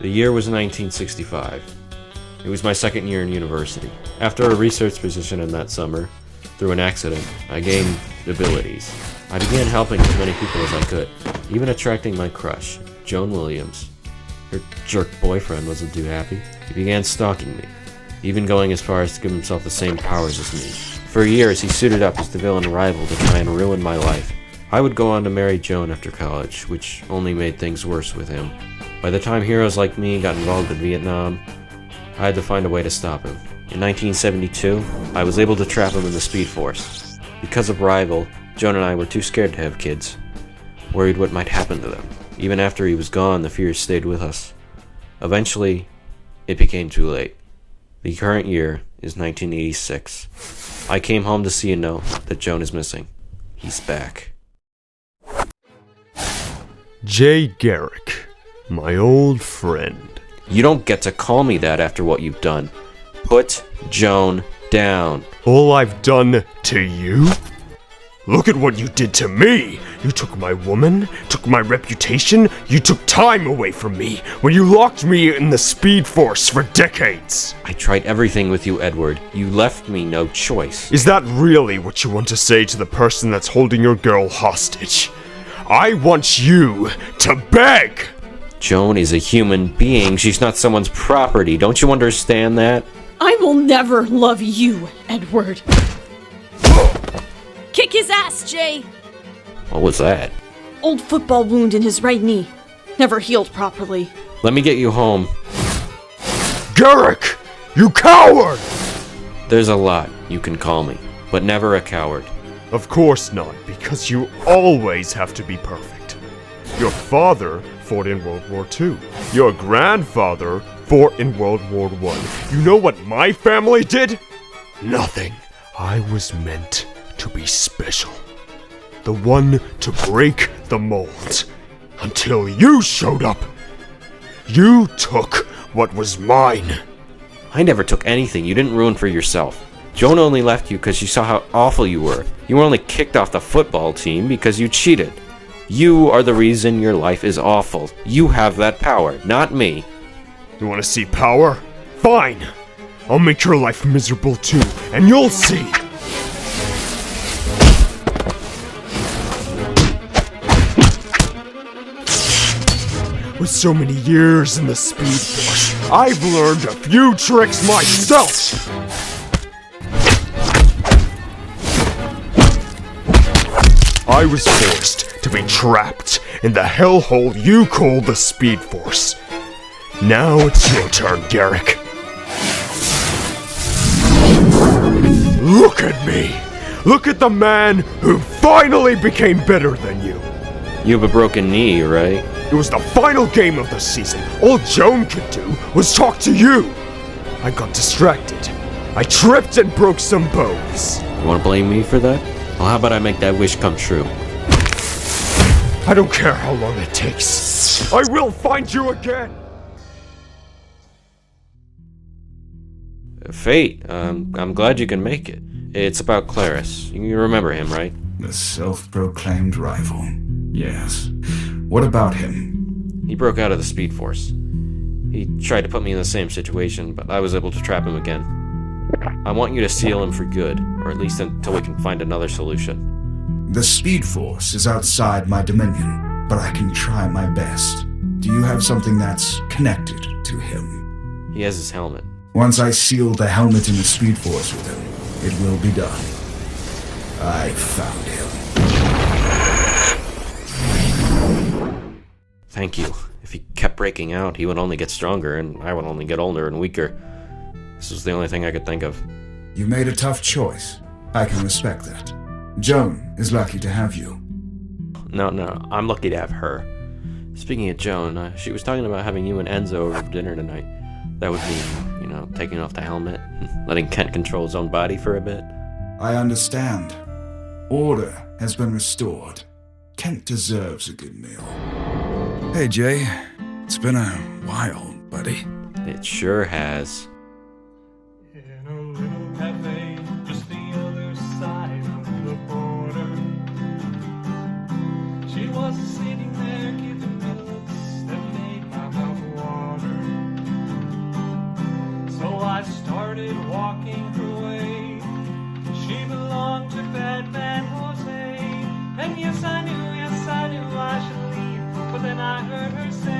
The year was 1965. It was my second year in university. After a research position in that summer, through an accident, I gained abilities. I began helping as many people as I could, even attracting my crush, Joan Williams. Her jerk boyfriend wasn't too happy. He began stalking me, even going as far as to give himself the same powers as me. For years, he suited up as the villain rival to try and ruin my life. I would go on to marry Joan after college, which only made things worse with him. By the time heroes like me got involved in Vietnam, I had to find a way to stop him. In 1972, I was able to trap him in the Speed Force. Because of Rival, Joan and I were too scared to have kids, worried what might happen to them. Even after he was gone, the fears stayed with us. Eventually, it became too late. The current year is 1986. I came home to see and know that Joan is missing. He's back. J. Garrick, my old friend. You don't get to call me that after what you've done. Put Joan down. All I've done to you? Look at what you did to me! You took my woman, took my reputation, you took time away from me when you locked me in the Speed Force for decades! I tried everything with you, Edward. You left me no choice. Is that really what you want to say to the person that's holding your girl hostage? I want you to beg! Joan is a human being. She's not someone's property. Don't you understand that? I will never love you, Edward. Kick his ass, Jay! What was that? Old football wound in his right knee. Never healed properly. Let me get you home. Garrick! You coward! There's a lot you can call me, but never a coward. Of course not, because you always have to be perfect. Your father fought in World War II. Your grandfather fought in World War I. You know what my family did? Nothing. I was meant to be special. The one to break the mold. Until you showed up. You took what was mine. I never took anything. You didn't ruin for yourself. Joan only left you because she saw how awful you were. You were only kicked off the football team because you cheated. You are the reason your life is awful. You have that power, not me. You want to see power? Fine. I'll make your life miserable too, and you'll see. With so many years in the Speed Force, I've learned a few tricks myself! I was forced to be trapped in the hellhole you call the Speed Force. Now it's your turn, Garrick. Look at me! Look at the man who finally became better than you! You have a broken knee, right? It was the final game of the season. All Joan could do was talk to you. I got distracted. I tripped and broke some bones. You want to blame me for that? Well, how about I make that wish come true? I don't care how long it takes. I will find you again. Fate, I'm glad you can make it. It's about Claris. You remember him, right? The self-proclaimed rival. Yes. What about him? He broke out of the Speed Force. He tried to put me in the same situation, but I was able to trap him again. I want you to seal him for good, or at least until we can find another solution. The Speed Force is outside my dominion, but I can try my best. Do you have something that's connected to him? He has his helmet. Once I seal the helmet in the Speed Force with him, it will be done. I found him. Thank you. If he kept breaking out, he would only get stronger, and I would only get older and weaker. This was the only thing I could think of. You made a tough choice. I can respect that. Joan is lucky to have you. No, I'm lucky to have her. Speaking of Joan, she was talking about having you and Enzo over for dinner tonight. That would mean, taking off the helmet, and letting Kent control his own body for a bit. I understand. Order has been restored. Kent deserves a good meal. Hey, Jay. It's been a while, buddy. It sure has. In a little cafe, just the other side of the border. She was sitting there giving me looks that made my mouth water. walking her way. She belonged to bad man Jose. And yes, I knew I should leave. But then I heard her say,